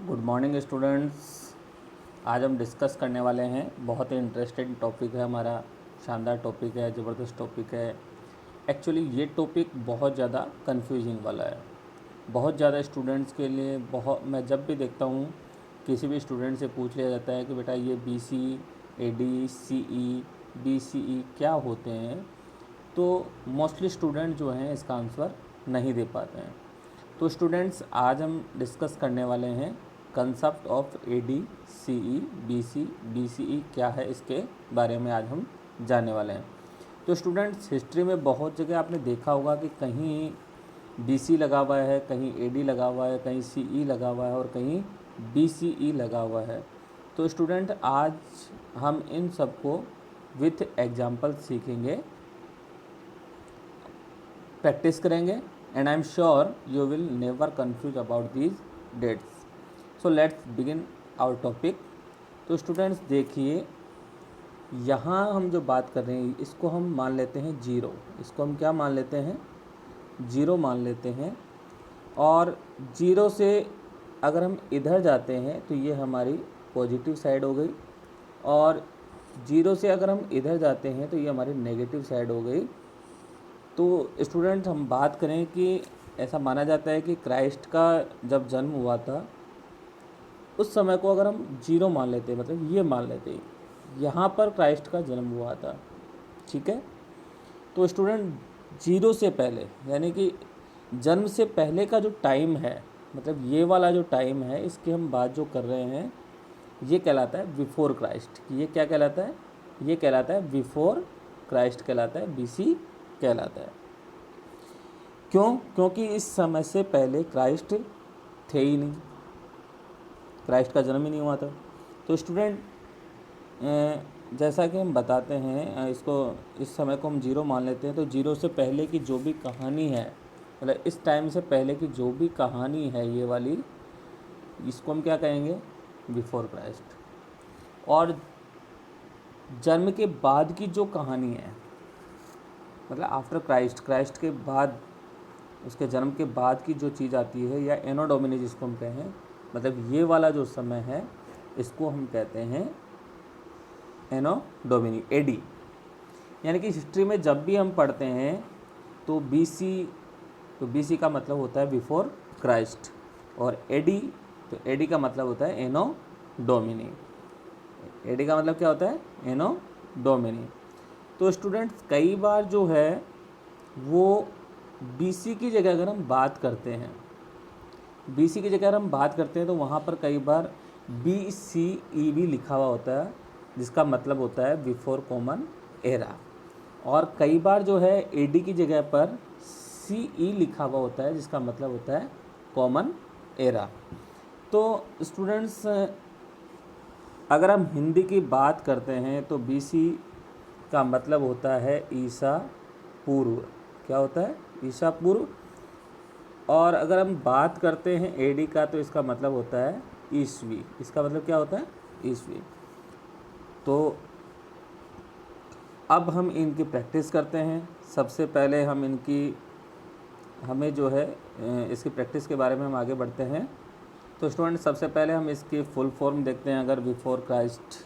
Good morning students. आज हम discuss करने वाले हैं, बहुत ही इंटरेस्टिंग टॉपिक है हमारा, शानदार टॉपिक है, ज़बरदस्त टॉपिक है। एक्चुअली ये टॉपिक बहुत ज़्यादा कंफ्यूजिंग वाला है, बहुत ज़्यादा स्टूडेंट्स के लिए। मैं जब भी देखता हूँ किसी भी स्टूडेंट से पूछ लिया जाता है कि बेटा ये BC, AD, CE, BCE क्या होते हैं, तो मोस्टली स्टूडेंट जो हैं इसका आंसर नहीं दे पाते हैं। तो स्टूडेंट्स आज हम डिस्कस करने वाले हैं concept of AD, CE, BC, BCE क्या है, इसके बारे में आज हम जानने वाले हैं। तो स्टूडेंट्स हिस्ट्री में बहुत जगह आपने देखा होगा कि कहीं BC लगा हुआ है, कहीं AD लगा हुआ है, कहीं CE लगा हुआ है और कहीं BCE लगा हुआ है। तो स्टूडेंट आज हम इन सबको विथ एग्जाम्पल सीखेंगे, प्रैक्टिस करेंगे, and I am sure you will never confuse about these dates. So let's begin our topic. तो स्टूडेंट्स देखिए, यहाँ हम जो बात कर रहे हैं इसको हम मान लेते हैं जीरो। इसको हम क्या मान लेते हैं? जीरो मान लेते हैं। और जीरो से अगर हम इधर जाते हैं तो ये हमारी पॉजिटिव साइड हो गई, और जीरो से अगर हम इधर जाते हैं तो ये हमारी नेगेटिव साइड हो गई। तो स्टूडेंट हम बात करें कि ऐसा माना जाता है कि क्राइस्ट का जब जन्म हुआ था उस समय को अगर हम जीरो मान लेते, मतलब ये मान लेते यहाँ पर क्राइस्ट का जन्म हुआ था, ठीक है। तो स्टूडेंट जीरो से पहले यानी कि जन्म से पहले का जो टाइम है, मतलब ये वाला जो टाइम है, इसकी हम बात जो कर रहे हैं ये कहलाता है बिफोर क्राइस्ट। ये क्या कहलाता है? ये कहलाता है बिफोर क्राइस्ट कहलाता है, BC कहलाता है। क्यों? क्योंकि इस समय से पहले क्राइस्ट थे ही नहीं, क्राइस्ट का जन्म ही नहीं हुआ था। तो स्टूडेंट जैसा कि हम बताते हैं, इसको इस समय को हम जीरो मान लेते हैं। तो जीरो से पहले की जो भी कहानी है, मतलब इस टाइम से पहले की जो भी कहानी है ये वाली, इसको हम क्या कहेंगे? Before Christ. और जन्म के बाद की जो कहानी है, मतलब आफ्टर क्राइस्ट, क्राइस्ट के बाद, उसके जन्म के बाद की जो चीज़ आती है, या एनो डोमिनी जिसको हम कहें, मतलब ये वाला जो समय है इसको हम कहते हैं एनो डोमिनी, AD। यानी कि हिस्ट्री में जब भी हम पढ़ते हैं तो BC का मतलब होता है बिफोर क्राइस्ट, और AD, तो AD का मतलब होता है एनो डोमिनी। AD का मतलब क्या होता है? एनो डोमिनी। तो स्टूडेंट्स कई बार जो है वो BC की जगह अगर हम बात करते हैं, BC की जगह अगर हम बात करते हैं तो वहाँ पर कई बार BCE भी लिखा हुआ होता है, जिसका मतलब होता है बिफोर कॉमन एरा। और कई बार जो है AD की जगह पर CE लिखा हुआ होता है, जिसका मतलब होता है कॉमन एरा। तो स्टूडेंट्स अगर हम हिंदी की बात करते हैं तो BC का मतलब होता है ईसा पूर्व। क्या होता है? ईसा पूर्व। और अगर हम बात करते हैं AD का तो इसका मतलब होता है ईस्वी। इसका मतलब क्या होता है? ईस्वी। तो अब हम इनकी प्रैक्टिस करते हैं। सबसे पहले हमें जो है इसकी प्रैक्टिस के बारे में हम आगे बढ़ते हैं। तो स्टूडेंट सबसे पहले हम इसकी फुल फॉर्म देखते हैं। अगर बिफोर क्राइस्ट,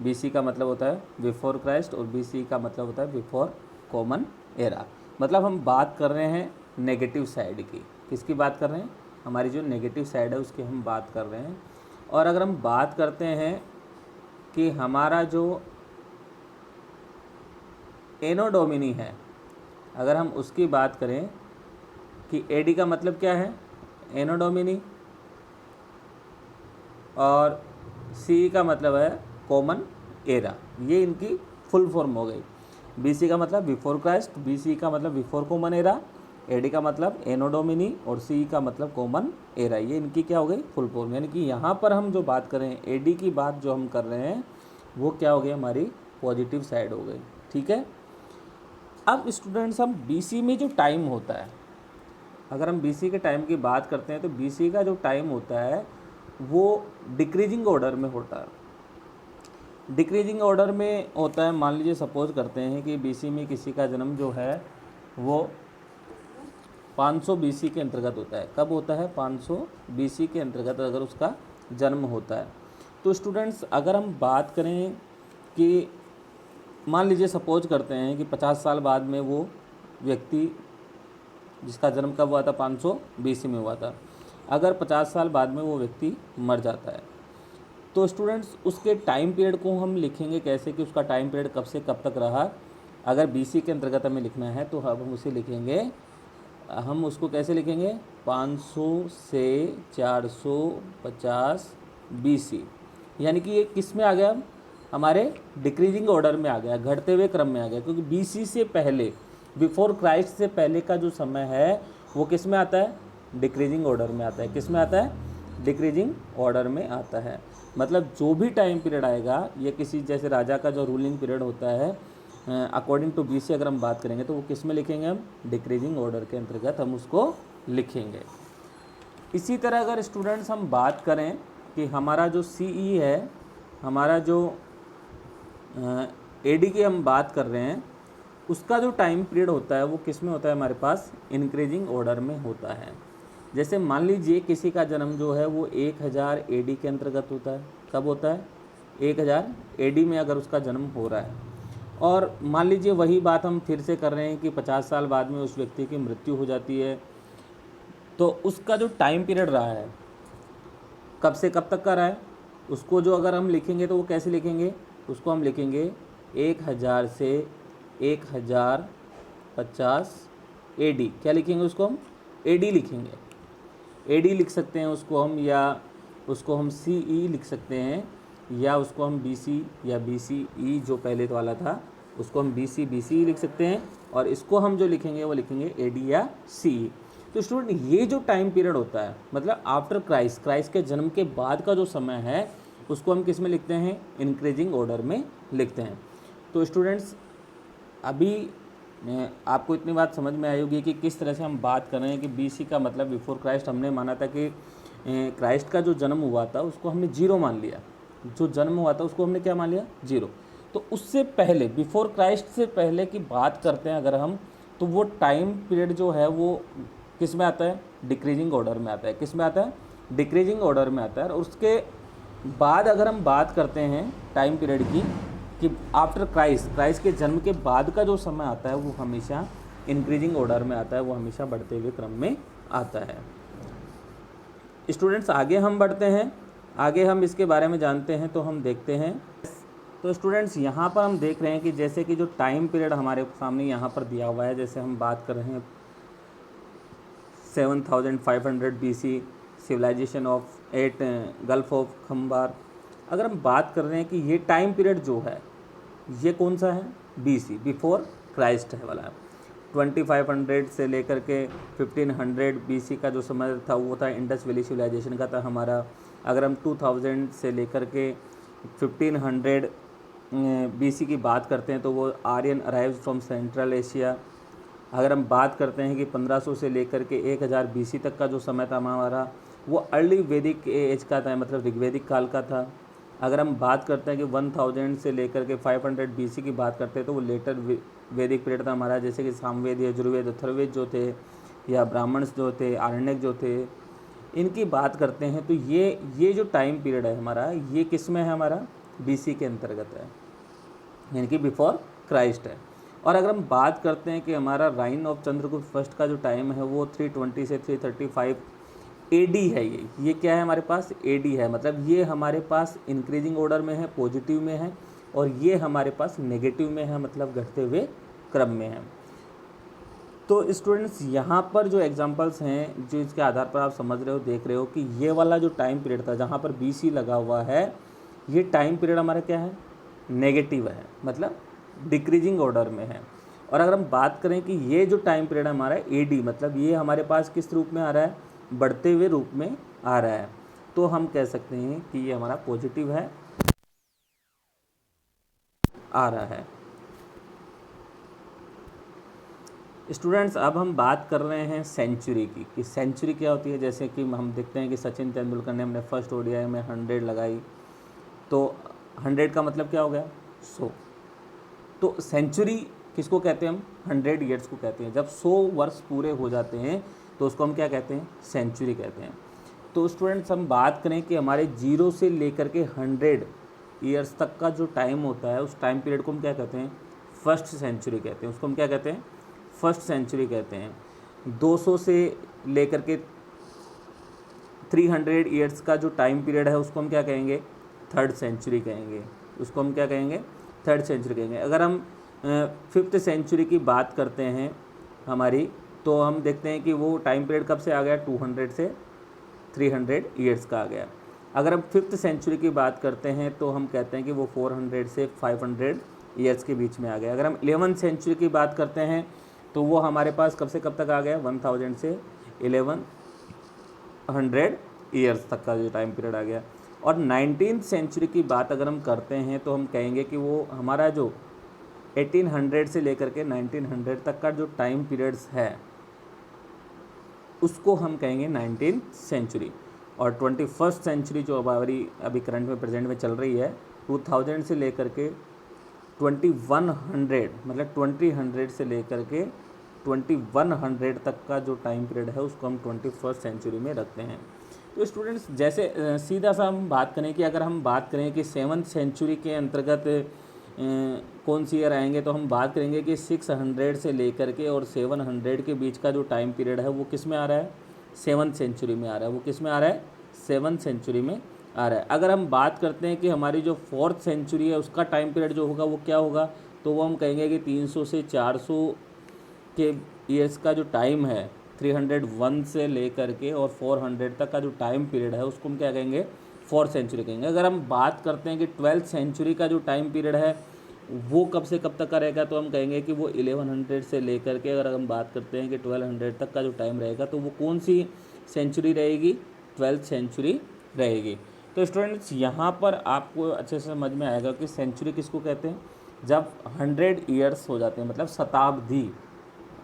BC का मतलब होता है बिफोर क्राइस्ट, और BC का मतलब होता है बिफोर कॉमन एरा। मतलब हम बात कर रहे हैं नेगेटिव साइड की। किसकी बात कर रहे हैं? हमारी जो नेगेटिव साइड है उसकी हम बात कर रहे हैं। और अगर हम बात करते हैं कि हमारा जो एनो डोमिनी है, अगर हम उसकी बात करें कि AD का मतलब क्या है? एनो डोमिनी, और CE का मतलब है कॉमन एरा। ये इनकी फुल फॉर्म हो गई। BC का मतलब बिफोर क्राइस्ट, BC का मतलब बिफोर कॉमन एरा, AD का मतलब एनो डोमिनी, और CE का मतलब कॉमन एरा। ये इनकी क्या हो गई? Full form. यानी कि यहाँ पर हम जो बात कर रहे हैं, AD की बात जो हम कर रहे हैं वो क्या हो गई? हमारी पॉजिटिव साइड हो गई, ठीक है। अब स्टूडेंट्स हम BC में जो टाइम होता है, अगर हम BC के टाइम की बात करते हैं तो BC का जो टाइम होता है वो डिक्रीजिंग ऑर्डर में होता है। डिक्रीजिंग ऑर्डर में होता है। मान लीजिए सपोज करते हैं कि BC में किसी का जन्म जो है वो 500 BC के अंतर्गत होता है। कब होता है? 500 BC के अंतर्गत अगर उसका जन्म होता है। तो स्टूडेंट्स अगर हम बात करें कि मान लीजिए सपोज करते हैं कि 50 साल बाद में वो व्यक्ति जिसका जन्म कब हुआ था? 500 BC में हुआ था। अगर 50 साल बाद में वो व्यक्ति मर जाता है तो स्टूडेंट्स उसके टाइम पीरियड को हम लिखेंगे कैसे कि उसका टाइम पीरियड कब से कब तक रहा। अगर BC के अंतर्गत हमें लिखना है तो हम उसे लिखेंगे, हम उसको कैसे लिखेंगे? 500 से 450 BC, यानी कि ये किस में आ गया? हमारे डिक्रीजिंग ऑर्डर में आ गया, घटते हुए क्रम में आ गया, क्योंकि BC से पहले, बिफोर क्राइस्ट से पहले का जो समय है वो किस में आता है? डिक्रीजिंग ऑर्डर में आता है। किस में आता है? डिक्रीजिंग ऑर्डर में आता है। मतलब जो भी टाइम पीरियड आएगा, ये किसी जैसे राजा का जो रूलिंग पीरियड होता है अकॉर्डिंग टू BC अगर हम बात करेंगे तो वो किस में लिखेंगे? हम डिक्रीजिंग ऑर्डर के अंतर्गत हम उसको लिखेंगे। इसी तरह अगर स्टूडेंट्स हम बात करें कि हमारा जो CE है, हमारा जो AD की हम बात कर रहे हैं, उसका जो टाइम पीरियड होता है वो किस में होता है? हमारे पास इंक्रीजिंग ऑर्डर में होता है। जैसे मान लीजिए किसी का जन्म जो है वो 1000 AD के अंतर्गत होता है। कब होता है? 1000 AD में अगर उसका जन्म हो रहा है। और मान लीजिए वही बात हम फिर से कर रहे हैं कि 50 साल बाद में उस व्यक्ति की मृत्यु हो जाती है, तो उसका जो टाइम पीरियड रहा है कब से कब तक का रहा है, उसको जो अगर हम लिखेंगे तो वो कैसे लिखेंगे? उसको हम लिखेंगे 1000 से 1050 AD। क्या लिखेंगे उसको? हम AD लिखेंगे। AD लिख सकते हैं उसको हम, या उसको हम CE लिख सकते हैं, या उसको हम BC या BCE जो पहले वाला था उसको हम BCE लिख सकते हैं, और इसको हम जो लिखेंगे वो लिखेंगे AD या CE। तो स्टूडेंट ये जो टाइम पीरियड होता है, मतलब आफ्टर क्राइस्ट के जन्म के बाद का जो समय है उसको हम किस में लिखते हैं? इंक्रीजिंग ऑर्डर में लिखते हैं। तो स्टूडेंट्स अभी आपको इतनी बात समझ में आई होगी कि किस तरह से हम बात कर रहे हैं कि BC का मतलब बिफोर क्राइस्ट। हमने माना था कि क्राइस्ट का जो जन्म हुआ था उसको हमने 0 मान लिया, जो जन्म हुआ था उसको हमने क्या मान लिया? 0। तो उससे पहले, बिफोर क्राइस्ट से पहले की बात करते हैं अगर हम, तो वो टाइम पीरियड जो है वो किस में आता है? डिक्रीजिंग ऑर्डर में आता है। किस में आता है? डिक्रीजिंग ऑर्डर में आता है। और उसके बाद अगर हम बात करते हैं टाइम पीरियड की कि आफ्टर क्राइस्ट के जन्म के बाद का जो समय आता है वो हमेशा इंक्रीजिंग ऑर्डर में आता है, वो हमेशा बढ़ते हुए क्रम में आता है। स्टूडेंट्स आगे हम बढ़ते हैं, आगे हम इसके बारे में जानते हैं। तो हम देखते हैं, तो स्टूडेंट्स यहाँ पर हम देख रहे हैं कि जैसे कि जो टाइम पीरियड हमारे सामने यहाँ पर दिया हुआ है, जैसे हम बात कर रहे हैं 7500 BC civilisation of Gulf of Khambhat. अगर हम बात कर रहे हैं कि ये टाइम पीरियड जो है ये कौन सा है? BC, बिफोर क्राइस्ट है वाला। 2500 से लेकर के 1500 BC का जो समय था वो था इंडस वैली सिविलाइजेशन का था हमारा। अगर हम 2000 से लेकर के 1500 BC की बात करते हैं तो वो Aryan arrives from Central Asia. अगर हम बात करते हैं कि 1500 से लेकर के 1000 BC तक का जो समय था हमारा वो अर्ली वैदिक एज का था, मतलब ऋग्वैदिक काल का था। अगर हम बात करते हैं कि 1000 से लेकर के 500 BC की बात करते हैं तो वो लेटर वैदिक पीरियड था हमारा, जैसे कि सामवेद, यजुर्वेद, अथर्ववेद जो थे, या ब्राह्मण्स जो थे, आरण्यक जो थे, इनकी बात करते हैं। तो ये जो टाइम पीरियड है हमारा ये किस में है? हमारा BC के अंतर्गत है, यानी कि बिफोर क्राइस्ट है। और अगर हम बात करते हैं कि हमारा राइन ऑफ चंद्रगुप्त फर्स्ट का जो टाइम है वो 320 से 335 AD है। ये क्या है हमारे पास? AD है, मतलब ये हमारे पास इंक्रीजिंग ऑर्डर में है, पॉजिटिव में है, और ये हमारे पास नेगेटिव में है, मतलब घटते हुए क्रम में है। तो स्टूडेंट्स यहाँ पर जो एग्जांपल्स हैं जो इसके आधार पर आप समझ रहे हो, देख रहे हो कि ये वाला जो टाइम पीरियड था जहाँ पर BC लगा हुआ है, ये टाइम पीरियड हमारा क्या है? नेगेटिव है, मतलब डिक्रीजिंग ऑर्डर में है। और अगर हम बात करें कि ये जो टाइम पीरियड हमारा AD, मतलब ये हमारे पास किस रूप में आ रहा है? बढ़ते हुए रूप में आ रहा है। तो हम कह सकते हैं कि ये हमारा पॉजिटिव है, आ रहा है। स्टूडेंट्स अब हम बात कर रहे हैं सेंचुरी की, कि सेंचुरी क्या होती है। जैसे कि हम देखते हैं कि सचिन तेंदुलकर ने अपने फर्स्ट ODI में 100 लगाई, तो 100 का मतलब क्या हो गया? 100। तो सेंचुरी किसको कहते हैं हम? 100 ईयर्स को कहते हैं। जब 100 वर्ष पूरे हो जाते हैं तो उसको हम क्या कहते हैं? सेंचुरी कहते हैं। तो स्टूडेंट्स हम बात करें कि हमारे 0 से लेकर के 100 ईयर्स तक का जो टाइम होता है उस टाइम पीरियड को हम क्या कहते हैं? फर्स्ट सेंचुरी कहते हैं। उसको हम क्या कहते हैं? फर्स्ट सेंचुरी कहते हैं। 200 से लेकर के 300 ईयर्स का जो टाइम पीरियड है उसको हम क्या कहेंगे? थर्ड सेंचुरी कहेंगे। उसको हम क्या कहेंगे? थर्ड सेंचुरी कहेंगे। अगर हम फिफ्थ सेंचुरी की बात करते हैं हमारी, तो हम देखते हैं कि वो टाइम पीरियड कब से आ गया? 200 से 300 ईयर्स का आ गया। अगर हम फिफ्थ सेंचुरी की बात करते हैं तो हम कहते हैं कि वो 400 से 500 ईयर्स के बीच में आ गया। अगर हम 11th सेंचुरी की बात करते हैं तो वो हमारे पास कब से कब तक आ गया? 1000 से 1100 ईयर्स तक का जो टाइम पीरियड आ गया। और 19th सेंचुरी की बात अगर हम करते हैं तो हम कहेंगे कि वो हमारा जो 1800 से लेकर के 1900 तक का जो टाइम पीरियड्स है उसको हम कहेंगे 19th सेंचुरी। और 21st सेंचुरी जो हमारी अभी करंट में प्रेजेंट में चल रही है 2000 से लेकर के 2100 मतलब 2000 से लेकर के 2100 तक का जो टाइम पीरियड है उसको हम 21st सेंचुरी में रखते हैं। तो स्टूडेंट्स जैसे सीधा सा हम बात करें कि अगर हम बात करें कि 7th सेंचुरी के अंतर्गत कौन सी ईयर आएंगे, तो हम बात करेंगे कि 600 से लेकर के और 700 के बीच का जो टाइम पीरियड है वो किस में आ रहा है? 7th सेंचुरी में आ रहा है। वो किस में आ रहा है? 7th सेंचुरी में आ रहा है। अगर हम बात करते हैं कि हमारी जो 4th सेंचुरी है उसका टाइम पीरियड जो होगा वो क्या होगा, तो वो हम कहेंगे कि 300 से 400 के ईयर्स का जो टाइम है 301 से लेकर के और 400 तक का जो टाइम पीरियड है उसको हम क्या कहेंगे? 4th सेंचुरी कहेंगे। अगर हम बात करते हैं कि 12th सेंचुरी का जो टाइम पीरियड है वो कब से कब तक का रहेगा, तो हम कहेंगे कि वो 1100 से लेकर के, अगर हम बात करते हैं कि 1200 तक का जो टाइम रहेगा तो वो कौन सी सेंचुरी रहेगी? 12th सेंचुरी रहेगी। तो स्टूडेंट्स यहाँ पर आपको अच्छे से समझ में आएगा कि सेंचुरी किसको कहते हैं? जब 100 ईयर्स हो जाते हैं मतलब शताब्दी,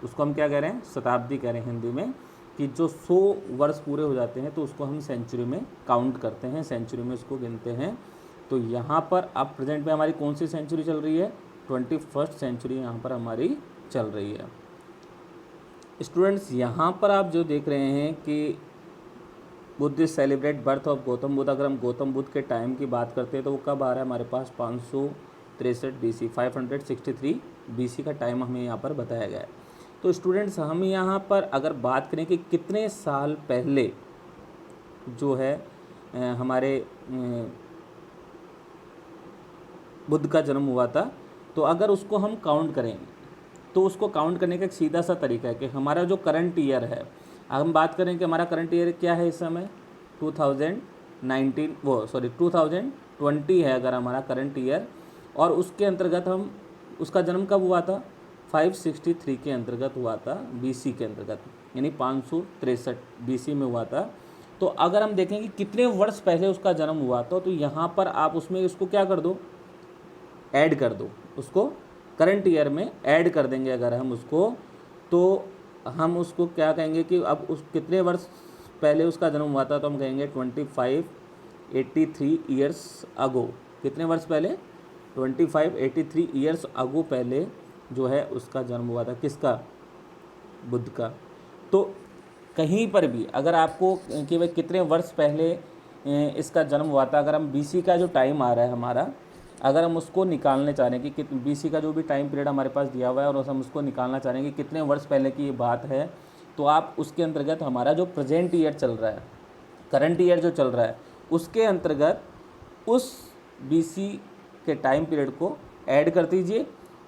उसको हम क्या कह रहे हैं? शताब्दी कह रहे हैं हिंदी में, कि जो 100 वर्ष पूरे हो जाते हैं तो उसको हम सेंचुरी में काउंट करते हैं, सेंचुरी में उसको गिनते हैं। तो यहाँ पर अब प्रेजेंट में हमारी कौन सी सेंचुरी चल रही है? 21st सेंचुरी यहाँ पर हमारी चल रही है। स्टूडेंट्स यहाँ पर आप जो देख रहे हैं कि Buddha celebrate birth of Gautam Buddha, अगर हम गौतम बुद्ध के टाइम की बात करते हैं तो वो कब आ रहा है हमारे पास? 563 BC, 563 BC का टाइम हमें यहाँ पर बताया गया है। तो स्टूडेंट्स हम यहाँ पर अगर बात करें कि कितने साल पहले जो है हमारे बुद्ध का जन्म हुआ था, तो अगर उसको हम काउंट करें तो उसको काउंट करने का एक सीधा सा तरीका है कि हमारा जो करंट ईयर है, हम बात करें कि हमारा करंट ईयर क्या है इस समय? 2020 है अगर हमारा करंट ईयर, और उसके अंतर्गत हम उसका जन्म कब हुआ था? 563 के अंतर्गत हुआ था, BC के अंतर्गत, यानी 563 BC में हुआ था। तो अगर हम देखें कि कितने वर्ष पहले उसका जन्म हुआ था, तो यहाँ पर आप उसमें उसको क्या कर दो? ऐड कर दो, उसको करंट ईयर में ऐड कर देंगे अगर हम उसको, तो हम उसको क्या कहेंगे कि अब उस कितने वर्ष पहले उसका जन्म हुआ था, तो हम कहेंगे 2583 ईयर्स अगो। कितने वर्ष पहले? 2583 ईयर्स अगो पहले जो है उसका जन्म हुआ था। किसका? बुद्ध का। तो कहीं पर भी अगर आपको कि भाई कितने वर्ष पहले इसका जन्म हुआ था, अगर हम BC का जो टाइम आ रहा है हमारा, अगर हम उसको निकालने चाह रहे हैं कि BC का जो भी टाइम पीरियड हमारे पास दिया हुआ है और हम उसको निकालना चाह रहे हैं कि कितने वर्ष पहले की ये बात है, तो आप उसके अंतर्गत हमारा जो प्रेजेंट ईयर चल रहा है, करंट ईयर जो चल रहा है, उसके अंतर्गत उस BC के टाइम पीरियड को ऐड कर दीजिए,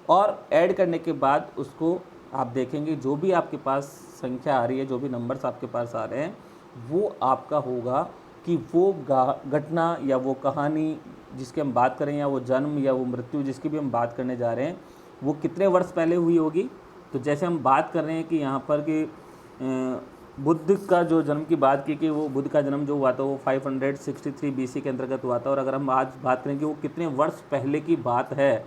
और ऐड करने के बाद उसको आप देखेंगे जो भी आपके पास संख्या आ रही है, जो भी नंबर्स आपके पास आ रहे हैं, वो आपका होगा कि वो घटना या वो कहानी जिसकी हम बात करें, या वो जन्म या वो मृत्यु जिसकी भी हम बात करने जा रहे हैं, वो कितने वर्ष पहले हुई होगी। तो जैसे हम बात कर रहे हैं कि यहाँ पर कि बुद्ध का जो जन्म की बात की कि वो बुद्ध का जन्म जो हुआ था वो 563 BC के अंतर्गत हुआ था, और अगर हम आज बात करें कि वो कितने वर्ष पहले की बात है,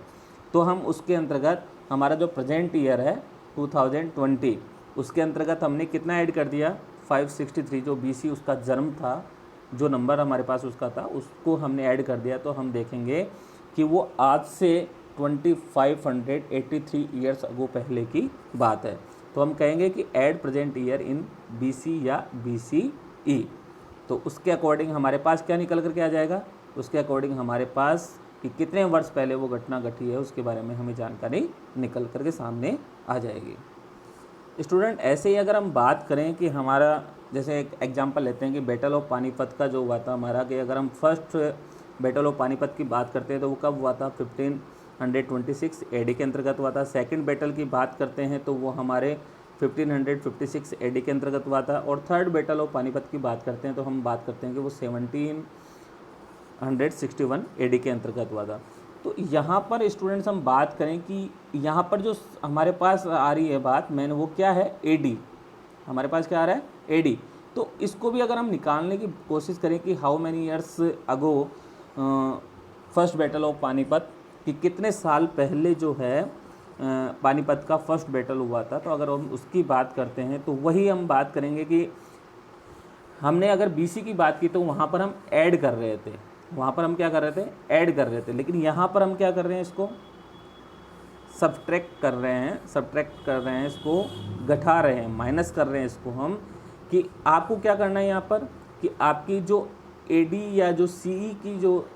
तो हम उसके अंतर्गत हमारा जो प्रेजेंट ईयर है 2020, उसके अंतर्गत हमने कितना ऐड कर दिया? 563 जो BC उसका जन्म था, जो नंबर हमारे पास उसका था, उसको हमने ऐड कर दिया। तो हम देखेंगे कि वो आज से 2583 ईयर्स अगो पहले की बात है। तो हम कहेंगे कि add present year in BC या BCE। तो उसके अकॉर्डिंग हमारे पास क्या निकल करके आ जाएगा, उसके अकॉर्डिंग हमारे पास कि कितने वर्ष पहले वो घटना घटी है उसके बारे में हमें जानकारी निकल करके सामने आ जाएगी। स्टूडेंट ऐसे ही अगर हम बात करें कि हमारा जैसे एक एग्जांपल लेते हैं कि बैटल ऑफ पानीपत का जो हुआ था हमारा, कि अगर हम फर्स्ट बैटल ऑफ पानीपत की बात करते हैं तो वो कब हुआ था, 1526 AD के अंतर्गत हुआ था। सेकंड बैटल की बात करते हैं तो वो हमारे 1556 AD के अंतर्गत हुआ था। और थर्ड बैटल ऑफ पानीपत की बात करते हैं तो हम बात करते हैं कि वो 1761 AD के अंतर्गत हुआ था। तो यहाँ पर स्टूडेंट्स हम बात करें कि यहाँ पर जो हमारे पास आ रही है बात मैंने, वो क्या है, AD। हमारे पास क्या आ रहा है, AD। तो इसको भी अगर हम निकालने की कोशिश करें कि how many years ago first battle of Panipat, कि कितने साल पहले जो है पानीपत का फर्स्ट बैटल हुआ था, तो अगर हम उसकी बात करते हैं तो वही हम बात करेंगे कि हमने अगर BC की बात की तो वहाँ पर हम ऐड कर रहे थे, वहाँ पर हम क्या कर रहे थे, ऐड कर रहे थे। लेकिन यहाँ पर हम क्या कर रहे हैं, इसको सब्ट्रैक्ट कर रहे हैं, इसको घटा रहे हैं, माइनस कर रहे हैं इसको हम, कि आपको क्या करना है यहाँ पर कि आपकी जो AD या जो CE की जो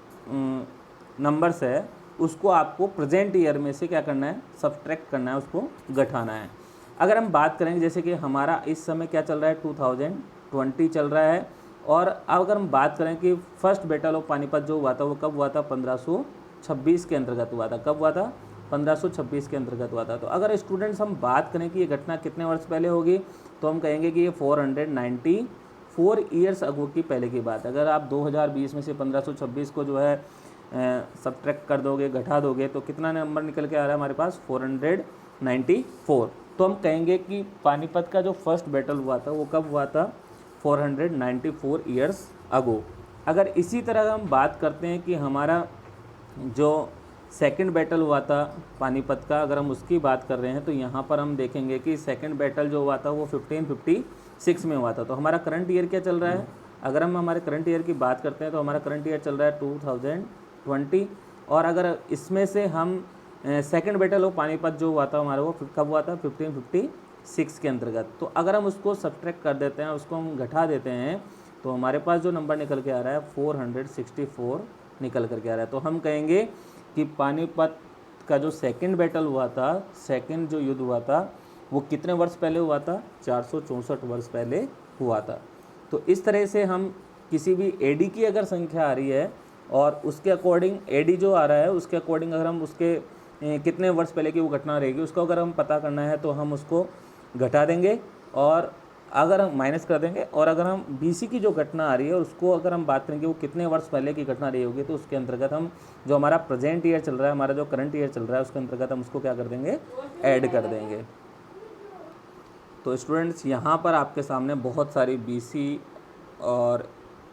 नंबर्स है उसको आपको प्रेजेंट ईयर में से क्या करना है, सब्ट्रैक्ट करना है, उसको घटाना है। अगर हम बात करेंगे जैसे कि हमारा इस समय क्या चल रहा है, 2020 चल रहा है। और अगर हम बात करें कि फर्स्ट बैटल ऑफ पानीपत जो हुआ था वो कब हुआ था, 1526 के अंतर्गत हुआ था। कब हुआ था, 1526 के अंतर्गत हुआ था। तो अगर स्टूडेंट्स हम बात करें कि ये घटना कितने वर्ष पहले होगी, तो हम कहेंगे कि ये 494 ईयर्स अगो की पहले की बात है। अगर आप 2020 में से 1526 को जो है सब्ट्रैक्ट कर दोगे, घटा दोगे, तो कितना नंबर निकल के आ रहा है हमारे पास, 494। तो हम कहेंगे कि पानीपत का जो फर्स्ट बैटल हुआ था वो कब हुआ था, 494 ईयर्स अगो। अगर इसी तरह हम बात करते हैं कि हमारा जो सेकंड बैटल हुआ था पानीपत का, अगर हम उसकी बात कर रहे हैं तो यहाँ पर हम देखेंगे कि सेकंड बैटल जो हुआ था वो 1556 में हुआ था। तो हमारा करंट ईयर क्या चल रहा है, अगर हम हमारे करंट ईयर की बात करते हैं तो हमारा करंट ईयर चल रहा है 2020। और अगर इसमें से हम सेकंड बैटल ऑफ पानीपत जो हुआ था हमारा वो कब हुआ था, 1556 के अंतर्गत। तो अगर हम उसको सब्ट्रैक्ट कर देते हैं, उसको हम घटा देते हैं, तो हमारे पास जो नंबर निकल के आ रहा है 464 निकल करके आ रहा है। तो हम कहेंगे कि पानीपत का जो सेकंड बैटल हुआ था, सेकंड जो युद्ध हुआ था, वो कितने वर्ष पहले हुआ था, 464 वर्ष पहले हुआ था। तो इस तरह से हम किसी भी AD की अगर संख्या आ रही है और उसके अकॉर्डिंग AD जो आ रहा है उसके अकॉर्डिंग अगर हम उसके कितने वर्ष पहले की वो घटना रहेगी उसको अगर हम पता करना है तो हम उसको घटा देंगे और अगर हम माइनस कर देंगे। और अगर हम BC की जो घटना आ रही है उसको अगर हम बात करेंगे वो कितने वर्ष पहले की घटना रही होगी, तो उसके अंतर्गत हम जो हमारा प्रेजेंट ईयर चल रहा है, हमारा जो करंट ईयर चल रहा है, उसके अंतर्गत हम उसको क्या कर देंगे, ऐड कर देंगे। तो स्टूडेंट्स यहाँ पर आपके सामने बहुत सारी BC और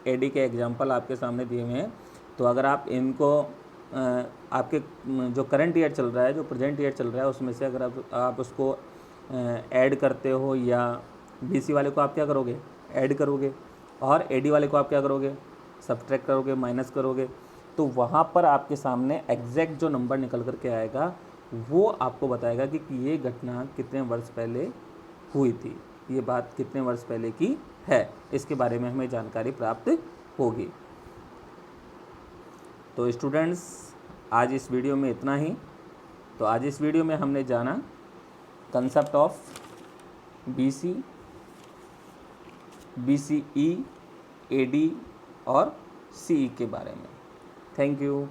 AD के एग्जाम्पल आपके सामने दिए हुए हैं। तो अगर आप इनको आपके जो करंट ईयर चल रहा है, जो प्रेजेंट ईयर चल रहा है, उसमें से अगर आप उसको ऐड करते हो, या BC वाले को आप क्या करोगे, ऐड करोगे, और AD वाले को आप क्या करोगे, सब्ट्रैक्ट करोगे, माइनस करोगे, तो वहाँ पर आपके सामने एग्जैक्ट जो नंबर निकल करके आएगा वो आपको बताएगा कि ये घटना कितने वर्ष पहले हुई थी, ये बात कितने वर्ष पहले की है, इसके बारे में हमें जानकारी प्राप्त होगी। तो स्टूडेंट्स आज इस वीडियो में इतना ही। तो आज इस वीडियो में हमने जाना concept of BC, BCE, AD और CE के बारे में। Thank you.